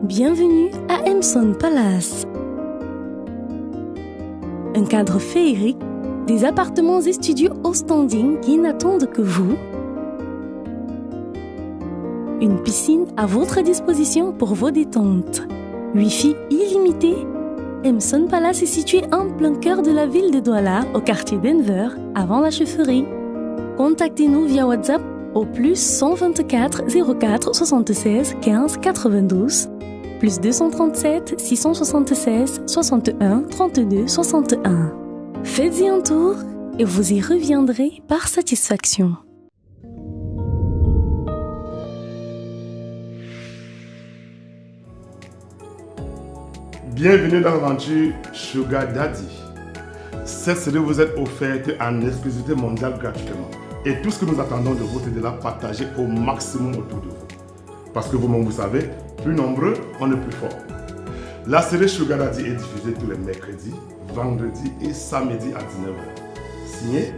Bienvenue à Emson Palace. Un cadre féerique, des appartements et studios au standing qui n'attendent que vous. Une piscine à votre disposition pour vos détentes. Wi-Fi illimité. Emson Palace est situé en plein cœur de la ville de Douala, au quartier Denver, avant la chefferie. Contactez-nous via WhatsApp au plus 124 04 76 15 92, plus 237 676 61 32 61. Faites-y un tour et vous y reviendrez par satisfaction. Bienvenue dans l'aventure Sugar Daddy. Cette série vous est offerte en exclusivité mondiale gratuitement. Et tout ce que nous attendons de vous, c'est de la partager au maximum autour de vous. Parce que vous-même, vous savez, plus nombreux, on est plus fort. La série Sugar Daddy est diffusée tous les mercredis, vendredis et samedis à 19h. Signé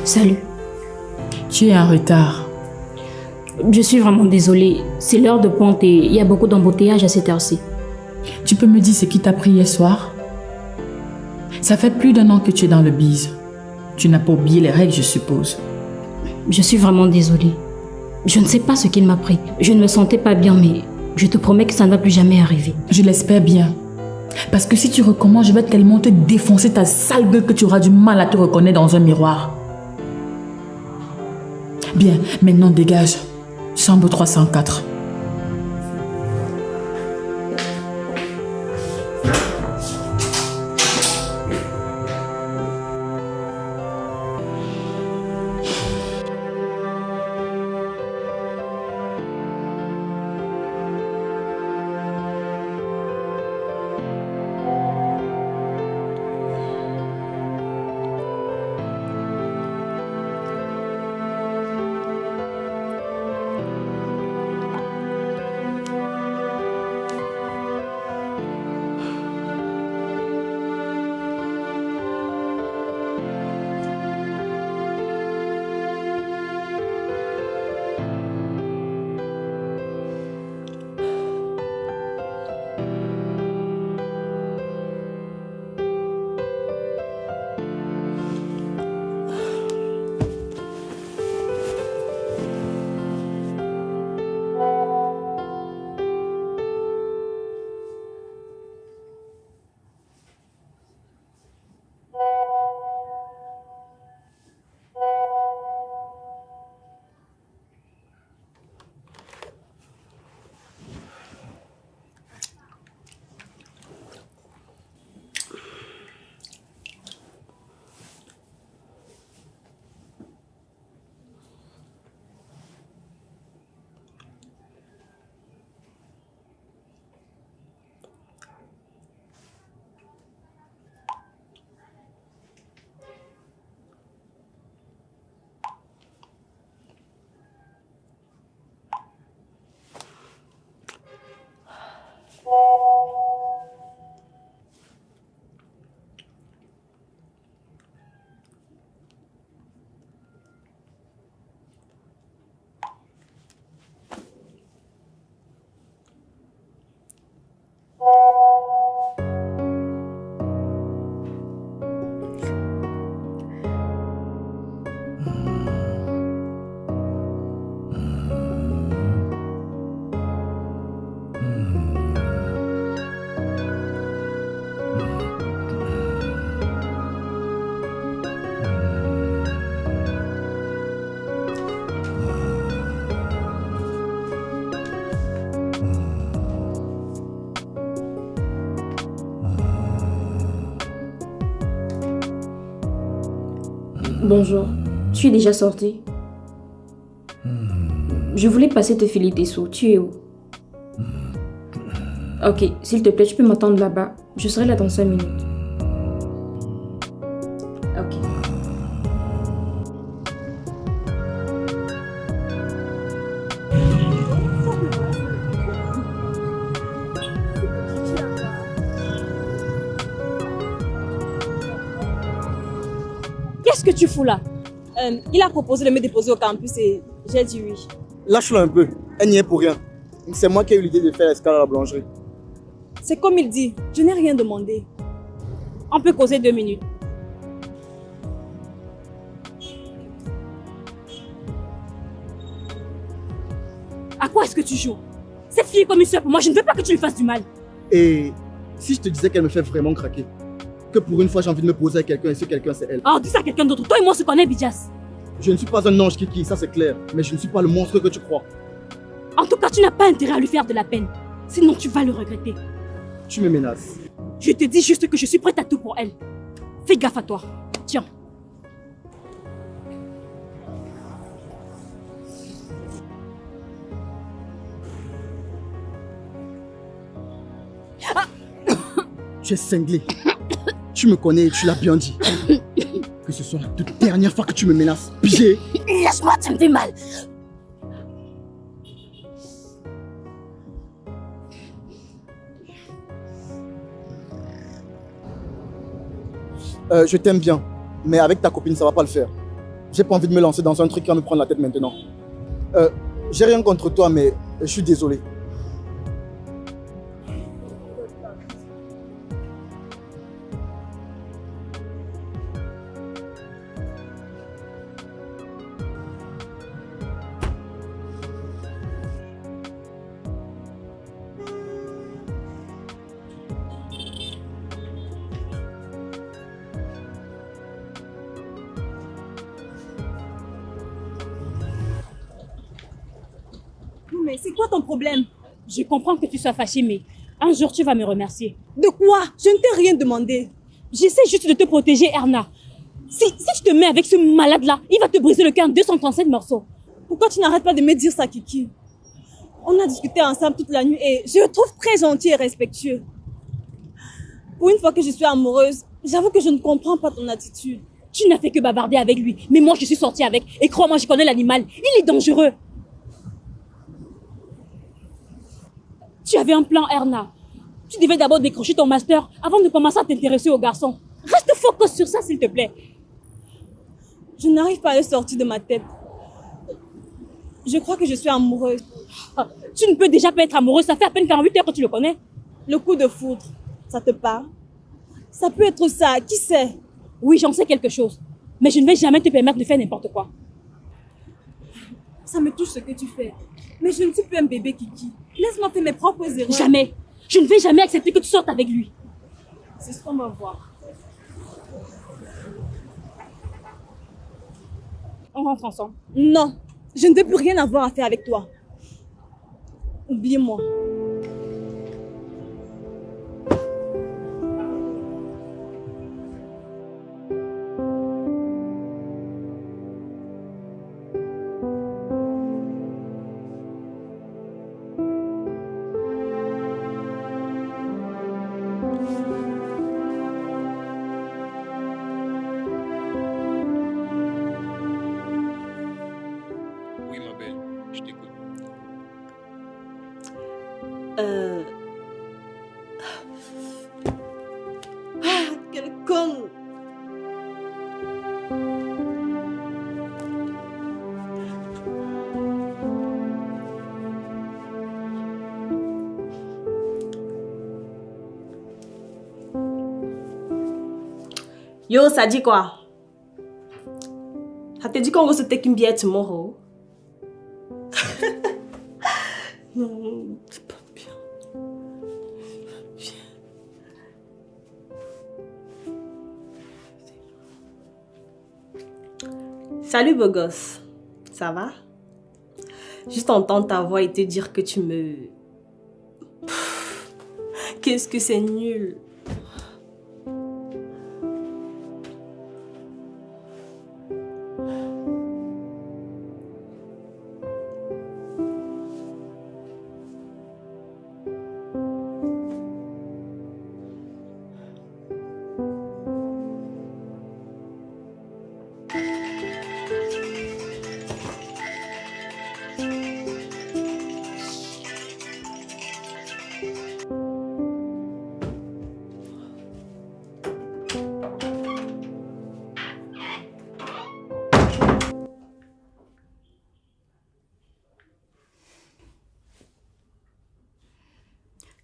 Salut. Tu es en retard. Je suis vraiment désolée. C'est l'heure de pointe et il y a beaucoup d'embouteillages à cette heure-ci. Tu peux me dire ce qui t'a pris hier soir? Ça fait plus d'1 an que tu es dans le bise. Tu n'as pas oublié les règles, je suppose. Je suis vraiment désolée. Je ne sais pas ce qu'il m'a pris. Je ne me sentais pas bien, mais je te promets que ça ne va plus jamais arriver. Je l'espère bien. Parce que si tu recommences, je vais tellement te défoncer ta sale gueule que tu auras du mal à te reconnaître dans un miroir. Bien, maintenant dégage. Chambre 304. Bonjour. Tu es déjà sorti? Je voulais passer te filer tes sous. Tu es où? Ok, s'il te plaît, tu peux m'attendre là-bas. Je serai là dans 5 minutes. Ok. Qu'est-ce que tu fous là? Il a proposé de me déposer au campus et j'ai dit oui. Lâche-le un peu, elle n'y est pour rien. C'est moi qui ai eu l'idée de faire escale à la boulangerie. C'est comme il dit, je n'ai rien demandé. On peut causer 2 minutes. À quoi est-ce que tu joues? Cette fille est comme une soeur pour moi, je ne veux pas que tu lui fasses du mal. Et si je te disais qu'elle me fait vraiment craquer, que pour une fois j'ai envie de me poser avec quelqu'un et ce quelqu'un c'est elle. Alors dis ça à quelqu'un d'autre, toi et moi on se connaît, Bidjas. Je ne suis pas un ange Kiki, ça c'est clair, mais je ne suis pas le monstre que tu crois. En tout cas, tu n'as pas intérêt à lui faire de la peine. Sinon tu vas le regretter. Tu me menaces. Je te dis juste que je suis prête à tout pour elle. Fais gaffe à toi. Tiens. Tu es cinglé. Tu me connais et tu l'as bien dit. Que ce soit la toute dernière fois que tu me menaces. Pigé. Laisse-moi, ça me fait mal. Je t'aime bien, mais avec ta copine ça va pas le faire. J'ai pas envie de me lancer dans un truc qui va me prendre la tête maintenant. J'ai rien contre toi, mais je suis désolé. Mais c'est quoi ton problème? Je comprends que tu sois fâché, mais un jour tu vas me remercier. De quoi? Je ne t'ai rien demandé. J'essaie juste de te protéger, Erna. Si je te mets avec ce malade-là, il va te briser le cœur en 237 morceaux. Pourquoi tu n'arrêtes pas de me dire ça, Kiki? On a discuté ensemble toute la nuit et je le trouve très gentil et respectueux. Pour une fois que je suis amoureuse, j'avoue que je ne comprends pas ton attitude. Tu n'as fait que bavarder avec lui, mais moi je suis sortie avec. Et crois-moi, je connais l'animal. Il est dangereux. Tu avais un plan, Erna. Tu devais d'abord décrocher ton master avant de commencer à t'intéresser aux garçons. Reste focus sur ça, s'il te plaît. Je n'arrive pas à le sortir de ma tête. Je crois que je suis amoureuse. Tu ne peux déjà pas être amoureuse, ça fait à peine 48 heures que tu le connais. Le coup de foudre, ça te parle? Ça peut être ça, qui sait? Oui, j'en sais quelque chose. Mais je ne vais jamais te permettre de faire n'importe quoi. Ça me touche ce que tu fais. Mais je ne suis plus un bébé, Kiki. Laisse-moi faire mes propres erreurs. Jamais. Je ne vais jamais accepter que tu sortes avec lui. C'est ce qu'on va voir. On rentre ensemble. Non. Je ne veux plus rien avoir à faire avec toi. Oublie-moi. Oui, ma belle, je t'écoute. Quel con! Yo, ça dit quoi? Ça te dit qu'on va se take une bière tomorrow? Non, c'est pas bien. Salut beau gosse, ça va? Juste entendre ta voix et te dire que tu me... Qu'est-ce que c'est nul!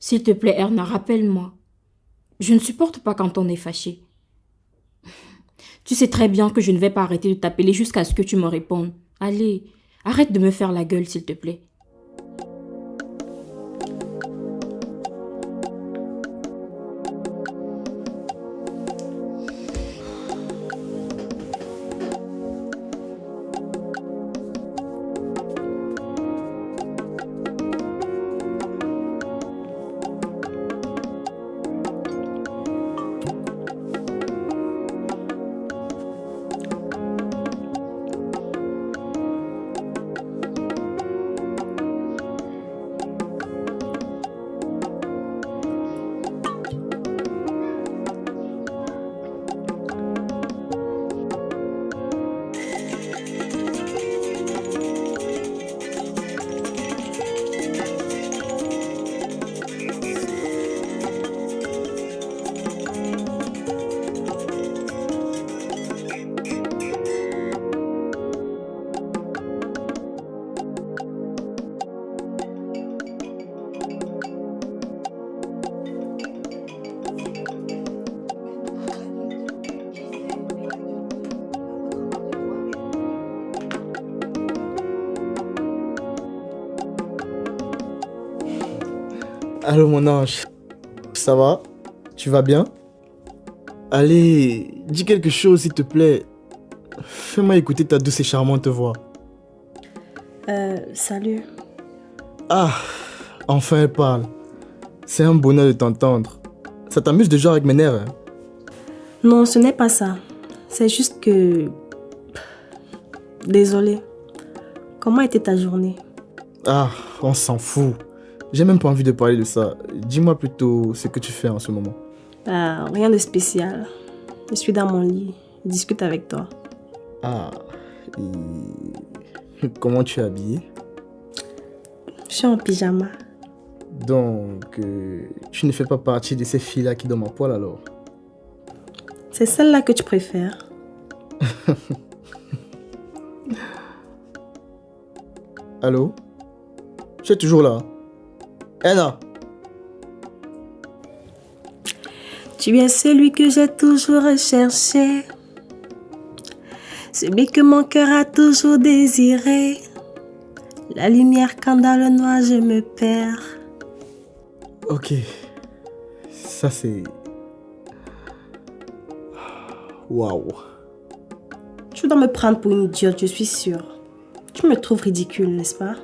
S'il te plaît, Erna, rappelle-moi. Je ne supporte pas quand on est fâché. Tu sais très bien que je ne vais pas arrêter de t'appeler jusqu'à ce que tu me répondes. Allez, arrête de me faire la gueule, s'il te plaît. Allô mon ange, ça va? Tu vas bien? Allez, dis quelque chose s'il te plaît. Fais-moi écouter ta douce et charmante voix. Salut. Ah, enfin elle parle. C'est un bonheur de t'entendre. Ça t'amuse de jouer avec mes nerfs, hein? Non, ce n'est pas ça. C'est juste que... Désolée. Comment était ta journée? Ah, on s'en fout. J'ai même pas envie de parler de ça. Dis-moi plutôt ce que tu fais en ce moment. Rien de spécial. Je suis dans mon lit. Je discute avec toi. Ah, et comment tu es habillée? Je suis en pyjama. Donc, tu ne fais pas partie de ces filles-là qui dorment à poil alors? C'est celle-là que tu préfères? Allô? Tu es toujours là? Erna! Tu es celui que j'ai toujours recherché. Celui que mon cœur a toujours désiré. La lumière quand dans le noir je me perds. Ok. Ça c'est... Waouh. Tu dois me prendre pour une idiote, je suis sûre. Tu me trouves ridicule, n'est-ce pas?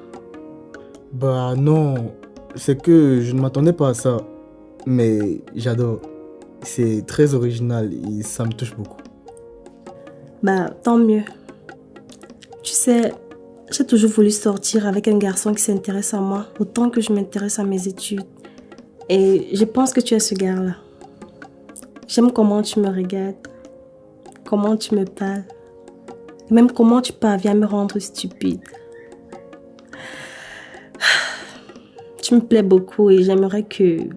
Bah non. C'est que je ne m'attendais pas à ça. Mais j'adore. C'est très original et ça me touche beaucoup. Bah, tant mieux. Tu sais, j'ai toujours voulu sortir avec un garçon qui s'intéresse à moi autant que je m'intéresse à mes études. Et je pense que tu es ce gars-là. J'aime comment tu me regardes, comment tu me parles, et même comment tu parviens à me rendre stupide. Tu me plais beaucoup et j'aimerais que...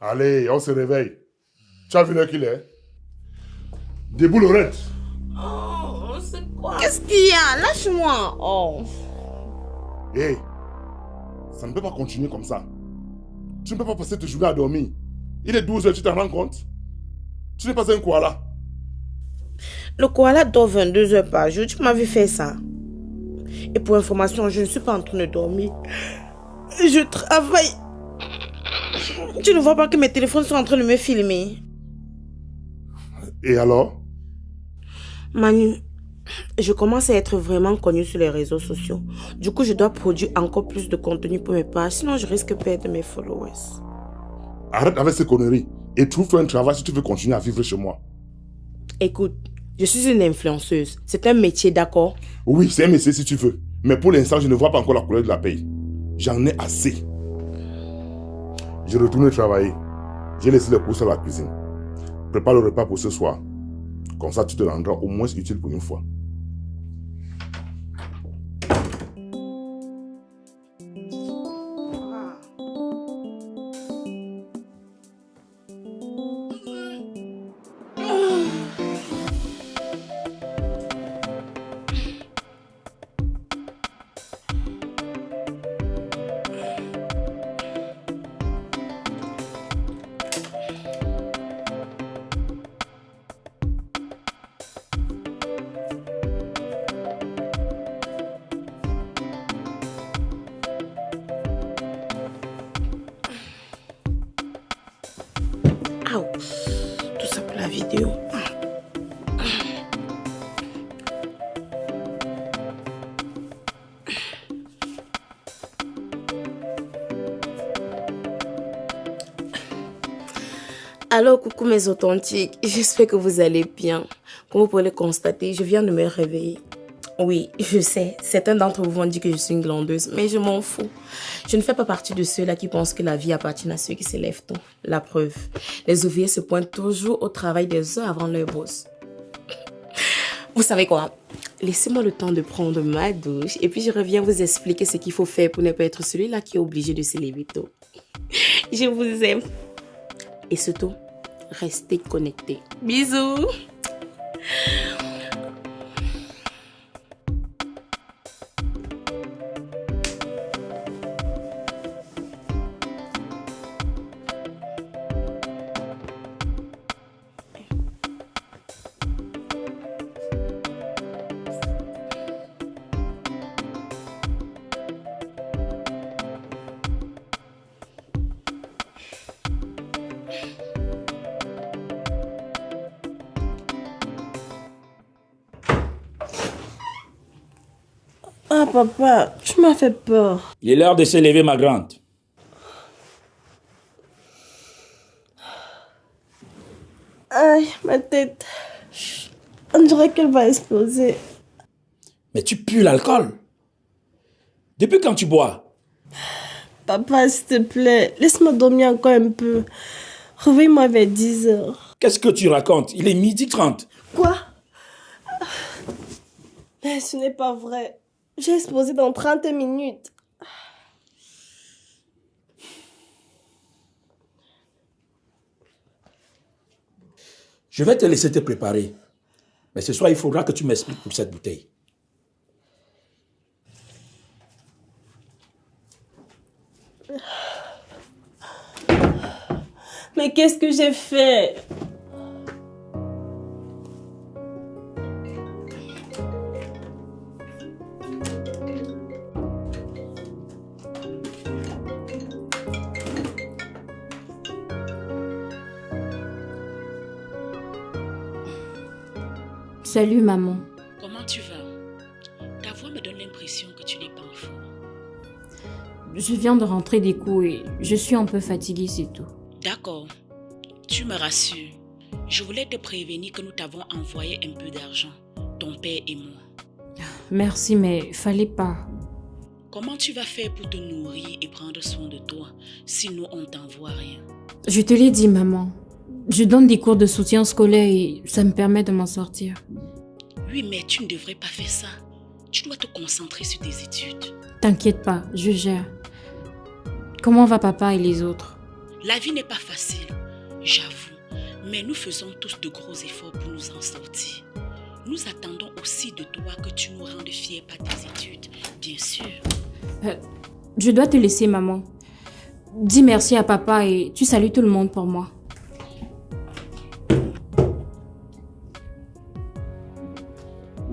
Allez, on se réveille. Tu as vu l'heure qu'il est? Debout, Laurette. Oh, c'est quoi? Qu'est-ce qu'il y a? Lâche-moi. Oh. Hé, ça ne peut pas continuer comme ça. Tu ne peux pas passer tes journées à dormir. Il est 12 heures, tu t'en rends compte? Tu n'es pas un koala. Le koala dort 22 heures par jour. Tu m'as vu faire ça. Et pour information, je ne suis pas en train de dormir. Je travaille. Tu ne vois pas que mes téléphones sont en train de me filmer? Et alors? Manu, je commence à être vraiment connue sur les réseaux sociaux. Du coup, je dois produire encore plus de contenu pour mes pages. Sinon, je risque de perdre mes followers. Arrête avec ces conneries et trouve-toi un travail si tu veux continuer à vivre chez moi. Écoute, je suis une influenceuse. C'est un métier, d'accord? Oui, c'est un métier si tu veux. Mais pour l'instant, je ne vois pas encore la couleur de la paye. J'en ai assez. Je retourne travailler. J'ai laissé les courses à la cuisine. Prépare le repas pour ce soir. Comme ça, tu te rendras au moins utile pour une fois. Alors, coucou mes authentiques, j'espère que vous allez bien. Comme vous pouvez le constater, je viens de me réveiller. Oui, je sais, certains d'entre vous vont dire que je suis une glandeuse, mais je m'en fous. Je ne fais pas partie de ceux-là qui pensent que la vie appartient à ceux qui se lèvent tôt. La preuve, les ouvriers se pointent toujours au travail des heures avant leur boss. Vous savez quoi? Laissez-moi le temps de prendre ma douche et puis je reviens vous expliquer ce qu'il faut faire pour ne pas être celui-là qui est obligé de se lever tôt. Je vous aime. Et surtout, restez connectés. Bisous. Ah, papa, tu m'as fait peur. Il est l'heure de se lever, ma grande. Aïe, ma tête. On dirait qu'elle va exploser. Mais tu pues l'alcool. Depuis quand tu bois? Papa, s'il te plaît, laisse-moi dormir encore un peu. Réveille-moi vers 10 heures. Qu'est-ce que tu racontes? Il est 12h30. Quoi? Mais ce n'est pas vrai. J'ai explosé dans 30 minutes. Je vais te laisser te préparer. Mais ce soir, il faudra que tu m'expliques pour cette bouteille. Mais qu'est-ce que j'ai fait? Salut maman. Comment tu vas? Ta voix me donne l'impression que tu n'es pas en forme. Je viens de rentrer des cours et je suis un peu fatiguée, c'est tout. D'accord. Tu me rassures. Je voulais te prévenir que nous t'avons envoyé un peu d'argent, ton père et moi. Merci, mais fallait pas. Comment tu vas faire pour te nourrir et prendre soin de toi si nous on t'envoie rien? Je te l'ai dit, maman. Je donne des cours de soutien scolaire et ça me permet de m'en sortir. Oui, mais tu ne devrais pas faire ça. Tu dois te concentrer sur tes études. T'inquiète pas, je gère. Comment va papa et les autres? La vie n'est pas facile, j'avoue. Mais nous faisons tous de gros efforts pour nous en sortir. Nous attendons aussi de toi que tu nous rendes fiers par tes études, bien sûr. Je dois te laisser, maman. Dis merci à papa et tu salues tout le monde pour moi.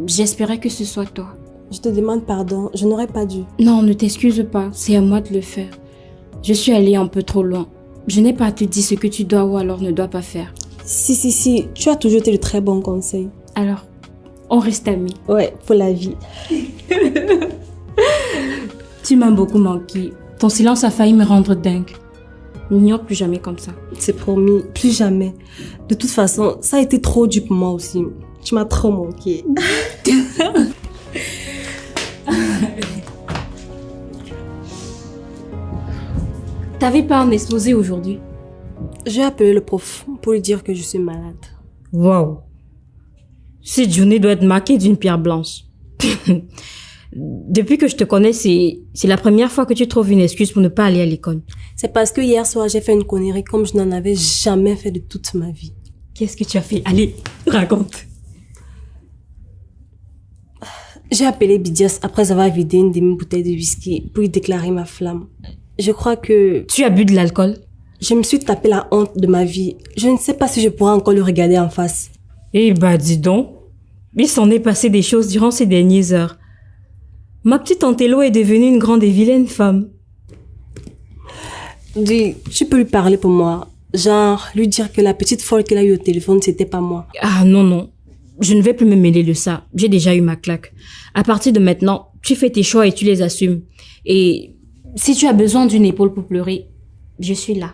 J'espérais que ce soit toi. Je te demande pardon, je n'aurais pas dû. Non, ne t'excuse pas, c'est à moi de le faire. Je suis allée un peu trop loin. Je n'ai pas à te dire ce que tu dois ou alors ne dois pas faire. Si, tu as toujours été de très bons conseils. Alors, on reste amis. Ouais, pour la vie. Tu m'as beaucoup manqué. Ton silence a failli me rendre dingue. N'ignore plus jamais comme ça. C'est promis, plus jamais. De toute façon, ça a été trop dur pour moi aussi. Tu m'as trop manqué. T'avais pas un exposé aujourd'hui? J'ai appelé le prof pour lui dire que je suis malade. Waouh! Cette journée doit être marquée d'une pierre blanche. Depuis que je te connais, c'est la première fois que tu trouves une excuse pour ne pas aller à l'école. C'est parce que hier soir, j'ai fait une connerie comme je n'en avais jamais fait de toute ma vie. Qu'est-ce que tu as fait? Allez, raconte. J'ai appelé Bidias après avoir vidé une demi-bouteille de whisky pour lui déclarer ma flamme. Je crois que... Tu as bu de l'alcool? Je me suis tapé la honte de ma vie. Je ne sais pas si je pourrai encore le regarder en face. Eh bah, dis donc. Il s'en est passé des choses durant ces dernières heures. Ma petite tante Elo est devenue une grande et vilaine femme. Dis, tu peux lui parler pour moi. Genre, lui dire que la petite folle qu'elle a eue au téléphone, c'était pas moi. Ah non. Je ne vais plus me mêler de ça. J'ai déjà eu ma claque. À partir de maintenant, tu fais tes choix et tu les assumes. Et si tu as besoin d'une épaule pour pleurer, je suis là.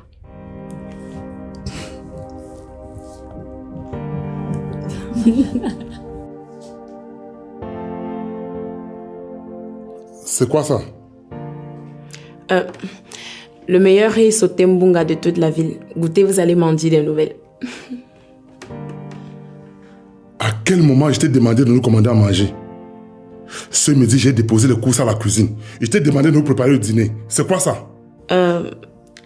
C'est quoi ça? Le meilleur riz sauté mbunga de toute la ville. Goûtez, vous allez m'en dire des nouvelles. À quel moment je t'ai demandé de nous commander à manger? Ce midi, j'ai déposé les courses à la cuisine. Je t'ai demandé de nous préparer le dîner. C'est quoi ça?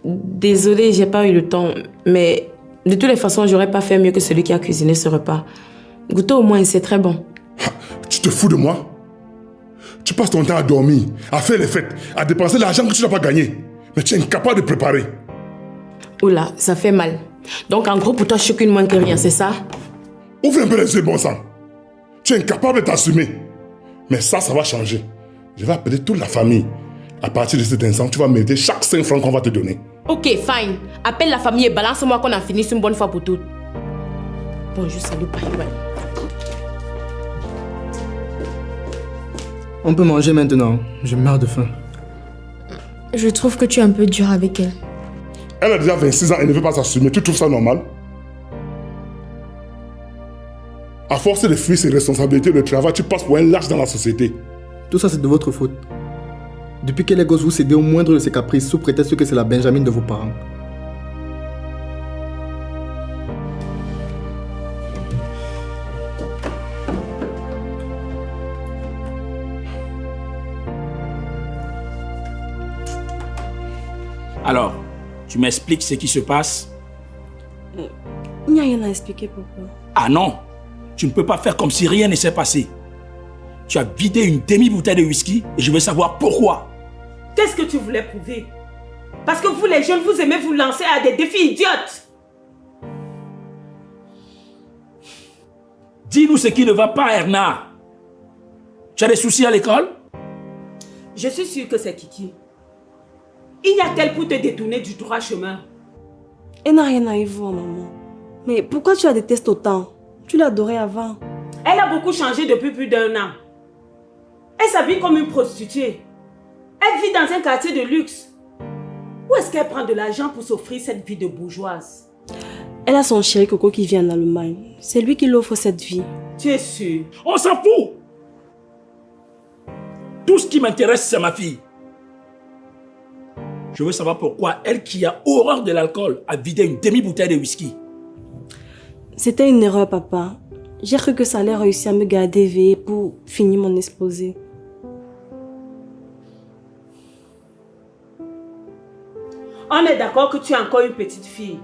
Désolée, j'ai pas eu le temps. Mais de toutes les façons, j'aurais pas fait mieux que celui qui a cuisiné ce repas. Goûtez au moins, c'est très bon. Tu te fous de moi? Tu passes ton temps à dormir, à faire les fêtes, à dépenser l'argent que tu n'as pas gagné. Mais tu es incapable de préparer. Oula, ça fait mal. Donc en gros, pour toi, je suis qu'une moins que rien, c'est ça? Ouvre un peu les yeux, bon sang. Tu es incapable de t'assumer. Mais ça va changer. Je vais appeler toute la famille. À partir de cet instant, tu vas mériter chaque 5 francs qu'on va te donner. Ok, fine. Appelle la famille et balance-moi qu'on a fini une bonne fois pour toutes. Bon, je salue Paris. On peut manger maintenant. Je meurs de faim. Je trouve que tu es un peu dur avec elle. Elle a déjà 26 ans et ne veut pas s'assumer. Tu trouves ça normal? À force de fuir ses responsabilités de travail, tu passes pour un lâche dans la société. Tout ça, c'est de votre faute. Depuis que les gosses vous cédez au moindre de ses caprices sous prétexte que c'est la Benjamine de vos parents. Alors, tu m'expliques ce qui se passe? Il n'y a rien à expliquer, papa. Ah non, tu ne peux pas faire comme si rien ne s'est passé. Tu as vidé une demi-bouteille de whisky et je veux savoir pourquoi. Qu'est-ce que tu voulais prouver? Parce que vous les jeunes, vous aimez vous lancer à des défis idiotes. Dis-nous ce qui ne va pas, Erna. Tu as des soucis à l'école? Je suis sûre que c'est Kiki. Il y a-t-elle pour te détourner du droit chemin? Elle n'a rien à y voir, maman. Mais pourquoi tu la détestes autant? Tu l'adorais avant. Elle a beaucoup changé depuis plus d'1 an. Elle s'habille comme une prostituée. Elle vit dans un quartier de luxe. Où est-ce qu'elle prend de l'argent pour s'offrir cette vie de bourgeoise? Elle a son chéri Coco qui vit en Allemagne. C'est lui qui l'offre cette vie. Tu es sûr? On s'en fout! Tout ce qui m'intéresse, c'est ma fille. Je veux savoir pourquoi elle qui a horreur de l'alcool a vidé une demi-bouteille de whisky. C'était une erreur, papa. J'ai cru que ça allait réussir à me garder éveillée pour finir mon exposé. On est d'accord que tu es encore une petite fille.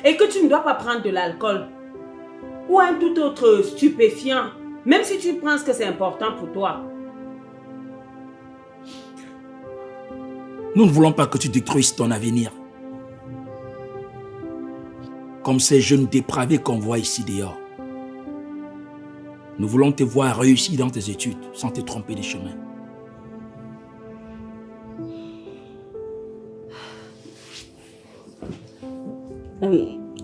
Et que tu ne dois pas prendre de l'alcool. Ou un tout autre stupéfiant. Même si tu penses que c'est important pour toi. Nous ne voulons pas que tu détruises ton avenir. Comme ces jeunes dépravés qu'on voit ici dehors. Nous voulons te voir réussir dans tes études sans te tromper de chemin.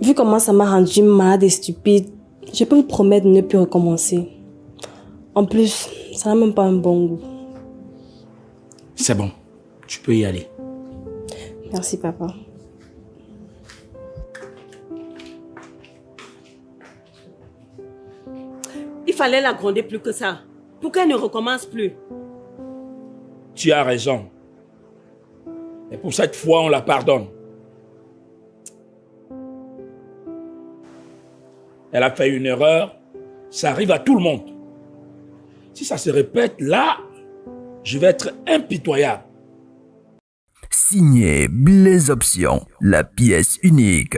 Vu comment ça m'a rendu malade et stupide, je peux vous promettre de ne plus recommencer. En plus, ça n'a même pas un bon goût. C'est bon, tu peux y aller. Merci, papa. Il fallait la gronder plus que ça. Pour qu'elle ne recommence plus. Tu as raison. Mais pour cette fois, on la pardonne. Elle a fait une erreur. Ça arrive à tout le monde. Si ça se répète, là, je vais être impitoyable. Signé Blaise Option, la pièce unique.